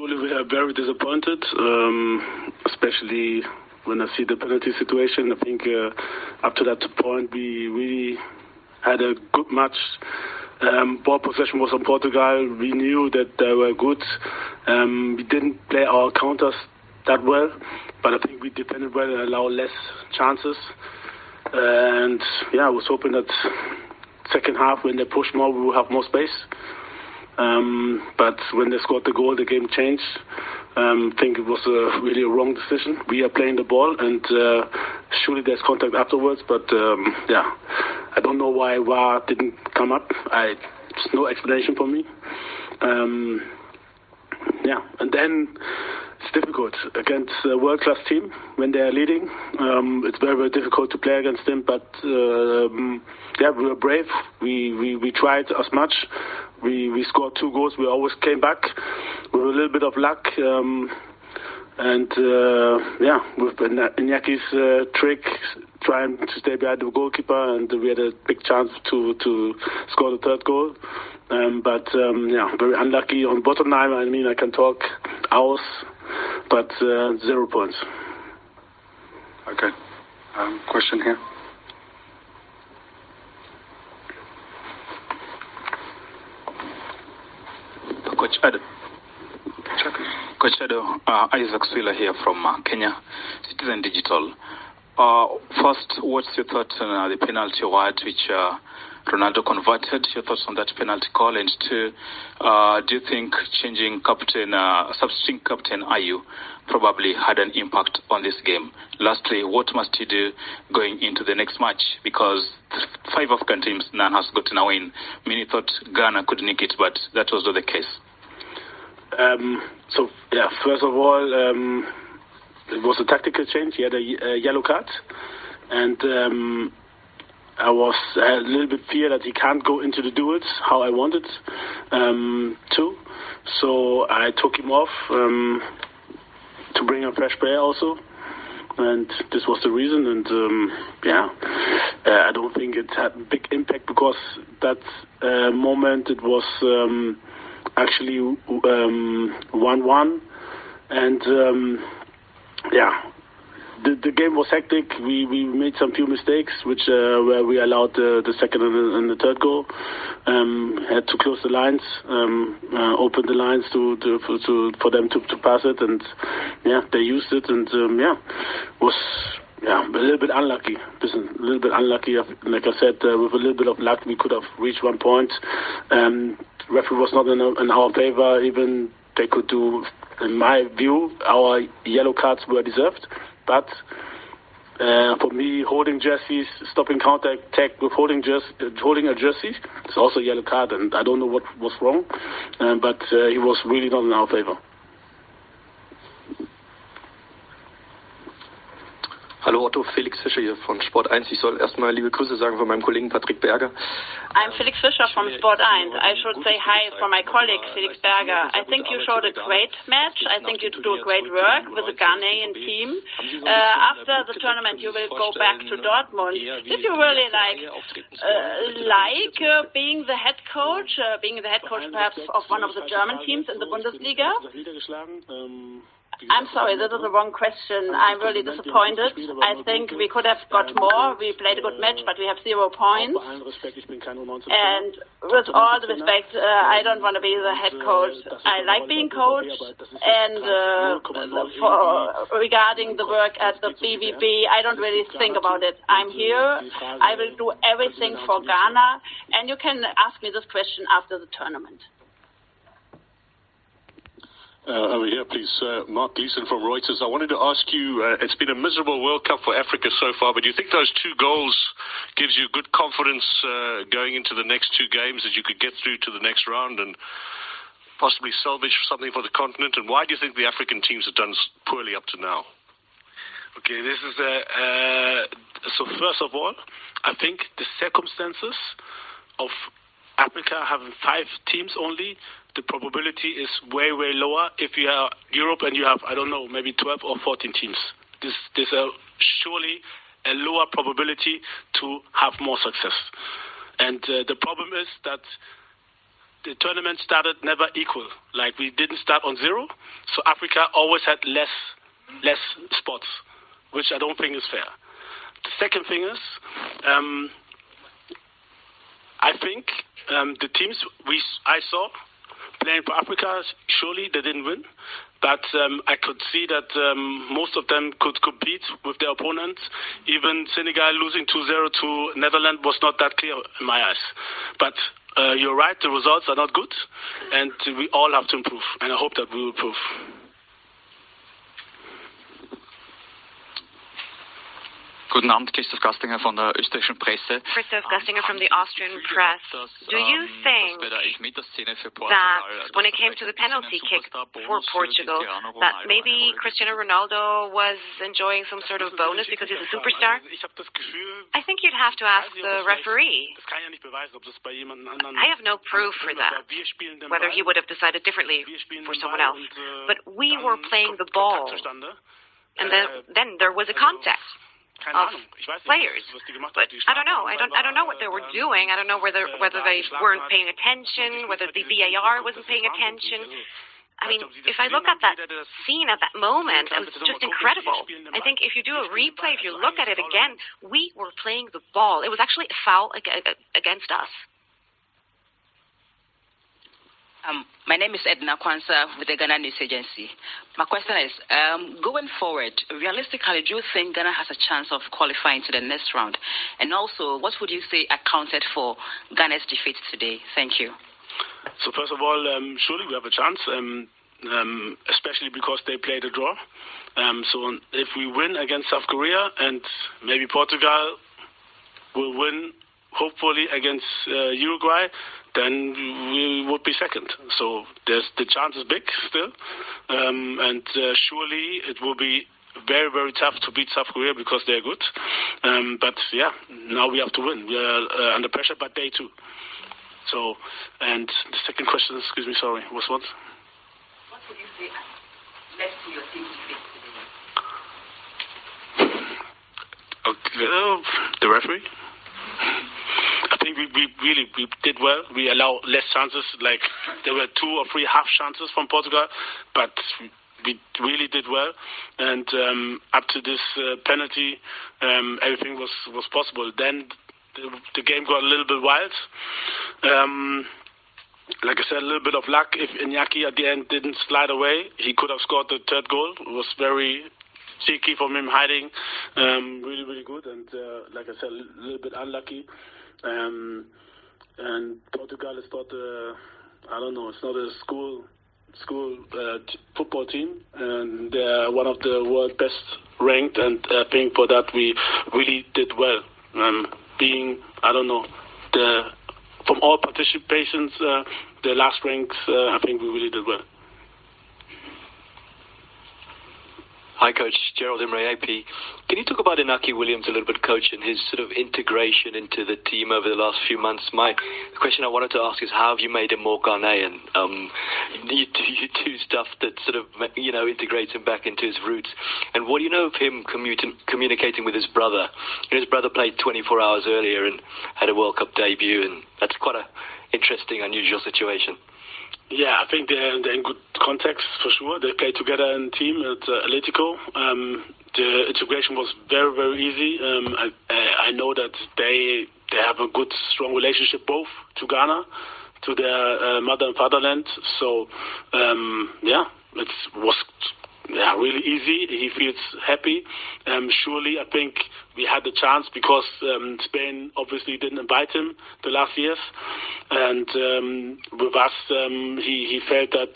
surely we are very disappointed, especially when I see the penalty situation. I think up to that point we really had a good match. Ball possession was on Portugal. We knew that they were good. We didn't play our counters that well, but I think we defended well and allowed less chances. And yeah, I was hoping that second half, when they push more, we will have more space. But when they scored the goal, the game changed. I think it was really a wrong decision. We are playing the ball, and surely there's contact afterwards. But yeah, I don't know why VAR didn't come up. There's no explanation for me. Yeah, and then it's difficult against a world-class team when they are leading. It's very, very difficult to play against them. But yeah, we were brave. We tried as much. We scored 2 goals. We always came back with a little bit of luck. And yeah, with Inyaki's trick, trying to stay behind the goalkeeper, and we had a big chance to score the 3rd goal. But yeah, very unlucky on bottom line. I mean, I can talk hours, but 0 points. Okay. Question here. Coach Addo, Isaac Swiller here from Kenya, Citizen Digital. First, what's your thoughts on the penalty award which Ronaldo converted? Your thoughts on that penalty call? And 2, do you think changing captain, substituting captain Ayew probably had an impact on this game? Lastly, what must you do going into the next match? Because 5 African teams, none has gotten a win. Many thought Ghana could nick it, but that was not the case. So yeah, first of all, it was a tactical change. He had a yellow card, and I had a little bit fear that he can't go into the duels how I wanted to. So I took him off to bring a fresh player also, and this was the reason. And yeah, I don't think it had a big impact because that moment it was actually 1-1, and yeah, the game was hectic. We made some few mistakes, which where we allowed the second and the 3rd goal. Had to close the lines, open the lines for them to pass it, and yeah, they used it, and yeah, was a little bit unlucky. A little bit unlucky. Like I said, with a little bit of luck, we could have reached 1 point. Referee was not in our favor. Even they could do, in my view, our yellow cards were deserved. But for me, holding jerseys, stopping counter attack with holding a jersey, it's also a yellow card, and I don't know what was wrong. But he was really not in our favor. Hallo Otto, Felix Fischer hier von Sport 1. Ich soll erstmal liebe Grüße sagen von meinem Kollegen Patrick Berger. I'm Felix Fischer from Sport 1. I should say hi from my colleague Felix Berger. I think you showed a great match. I think you do great work with the Ghanaian team. After the tournament you will go back to Dortmund. Did you really being the head coach perhaps of one of the German teams in the Bundesliga? I'm sorry, this is the wrong question. I'm really disappointed. I think we could have got more. We played a good match, but we have 0 points. And with all the respect, I don't want to be the head coach. I like being coached. And regarding the work at the BVB, I don't really think about it. I'm here. I will do everything for Ghana. And you can ask me this question after the tournament. Over here, please, Mark Gleeson from Reuters. I wanted to ask you, it's been a miserable World Cup for Africa so far, but do you think those 2 goals gives you good confidence going into the next 2 games that you could get through to the next round and possibly salvage something for the continent? And why do you think the African teams have done poorly up to now? Okay, this is so first of all, I think the circumstances of Africa having 5 teams only, the probability is way, way lower. If you are Europe and you have, I don't know, maybe 12 or 14 teams, there's surely a lower probability to have more success. And the problem is that the tournament started never equal. Like, we didn't start on zero, so Africa always had less spots, which I don't think is fair. The second thing is, I think the teams I saw playing for Africa, surely they didn't win, but I could see that most of them could compete with their opponents. Even Senegal losing 2-0 to Netherlands was not that clear in my eyes. But you're right, the results are not good, and we all have to improve, and I hope that we will improve. Guten Abend, Christoph Gastinger von der österreichischen Presse. Christoph Gastinger from the Austrian press. Do you think that when it came to the penalty kick for Portugal, that maybe Cristiano Ronaldo was enjoying some sort of bonus because he's a superstar? I think you'd have to ask the referee. I have no proof for that, whether he would have decided differently for someone else. But we were playing the ball, and then there was a contact of players, but I don't know. I don't know what they were doing. I don't know whether they weren't paying attention, whether the VAR wasn't paying attention. I mean, if I look at that scene at that moment, it was just incredible. I think if you do a replay, if you look at it again, we were playing the ball. It was actually a foul against us. My name is Edna Kwanzaa with the Ghana News Agency. My question is, going forward, realistically, do you think Ghana has a chance of qualifying to the next round? And also, what would you say accounted for Ghana's defeat today? Thank you. So first of all, surely we have a chance, especially because they played a draw. So if we win against South Korea and maybe Portugal will win, hopefully, against Uruguay, then we would be second. So the chance is big still. And surely it will be very, very tough to beat South Korea because they're good. But, yeah, now we have to win. We are under pressure, but they too. So, and the second question, excuse me, sorry, was what? What would you say led to your team defeat today? Okay, the referee. I think we did well. We allowed less chances. Like, there were 2 or 3 half chances from Portugal, but we really did well. And up to this penalty, everything was possible. Then the game got a little bit wild. Like I said, a little bit of luck. If Iñaki at the end didn't slide away, he could have scored the third goal. It was very cheeky from him hiding. Really, really good. And like I said, a little bit unlucky. And Portugal is not I don't know, it's not a school football team, and they're one of the world best ranked, and I think for that we really did well. Being, I don't know, from all participations, the last ranks, I think we really did well. Hi, Coach. Gerald Imre, AP. Can you talk about Inaki Williams a little bit, Coach, and his sort of integration into the team over the last few months? The question I wanted to ask is, how have you made him more Ghanaian? You do stuff that sort of, integrates him back into his roots. And what do you know of him communicating with his brother? His brother played 24 hours earlier and had a World Cup debut, and that's quite an interesting, unusual situation. Yeah, I think they're in good context for sure. They play together in team at Atletico. The integration was very, very easy. I know that they have a good, strong relationship both to Ghana, to their mother and fatherland. So, it was really easy. He feels happy. Surely, I think we had the chance because Spain obviously didn't invite him the last years. And with us, he felt that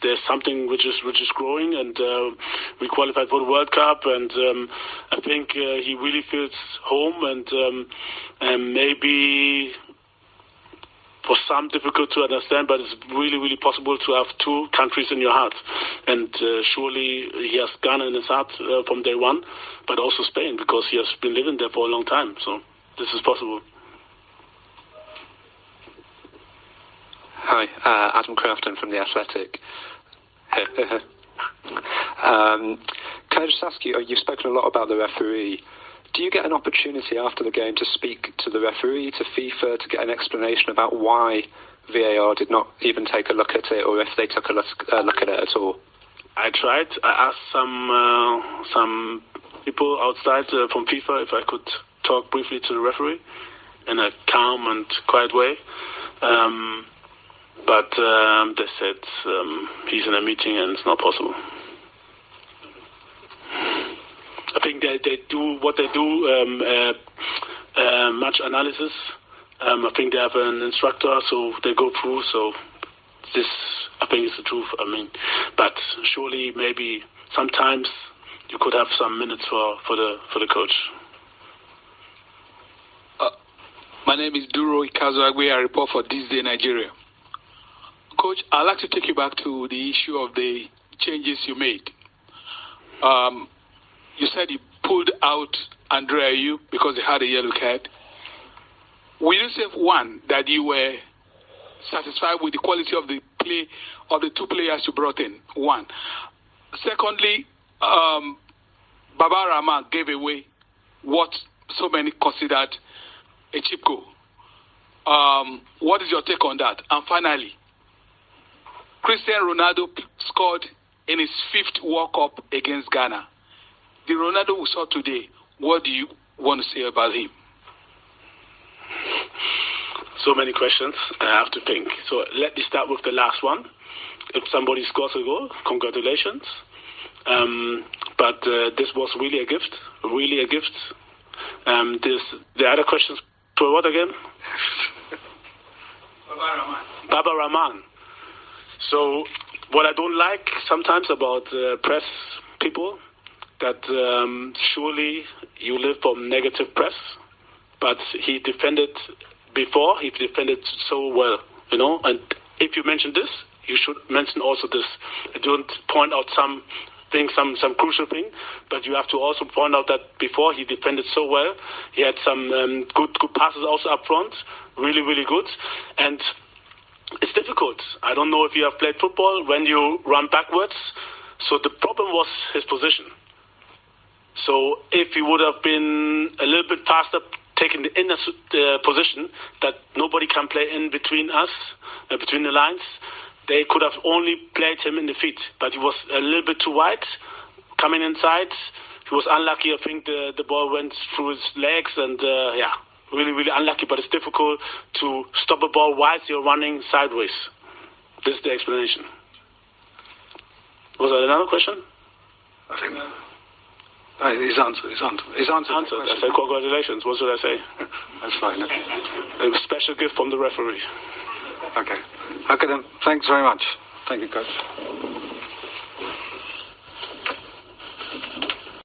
there's something which is growing, and we qualified for the World Cup. And I think he really feels home, and maybe for some difficult to understand, but it's really, really possible to have 2 countries in your heart. And surely he has Ghana in his heart from day one, but also Spain, because he has been living there for a long time. So this is possible. Hi, Adam Crafton from The Athletic. Can I just ask you, you've spoken a lot about the referee. Do you get an opportunity after the game to speak to the referee, to FIFA, to get an explanation about why VAR did not even take a look at it, or if they took a look at it at all? I tried. I asked some people outside from FIFA if I could talk briefly to the referee in a calm and quiet way. But they said he's in a meeting and it's not possible. I think they do what they do, much analysis. I think they have an instructor, so they go through. So this, I think, is the truth. I mean, but surely maybe sometimes you could have some minutes for the coach. My name is Duro Ikazuagwe. I report for This Day Nigeria. Coach, I'd like to take you back to the issue of the changes you made. You said you pulled out Andrea Ayew because he had a yellow card. Will you say, one, that you were satisfied with the quality of the play of the two players you brought in? One. Secondly, Baba Rahman gave away what so many considered a cheap goal. What is your take on that? And finally, Cristiano Ronaldo scored in his 5th World Cup against Ghana. The Ronaldo we saw today, what do you want to say about him? So many questions. I have to think. So let me start with the last one. If somebody scores a goal, congratulations. But this was really a gift. Really a gift. The other questions for what again? Baba Rahman. So what I don't like sometimes about press people, that surely you live from negative press, but he defended before, he defended so well, you know, and if you mention this, you should mention also this. Don't point out some crucial thing, but you have to also point out that before he defended so well, he had some good passes also up front, really, really good, and it's difficult. I don't know if you have played football when you run backwards, so the problem was his position. So if he would have been a little bit faster, taking the inner position that nobody can play in between us, between the lines, they could have only played him in the feet. But he was a little bit too wide, coming inside. He was unlucky. I think the ball went through his legs, and really, really unlucky. But it's difficult to stop a ball whilst you're running sideways. This is the explanation. Was there another question? I think his answer. Answered. I said congratulations. What should I say? That's fine. A special gift from the referee. Okay then. Thanks very much. Thank you, Coach.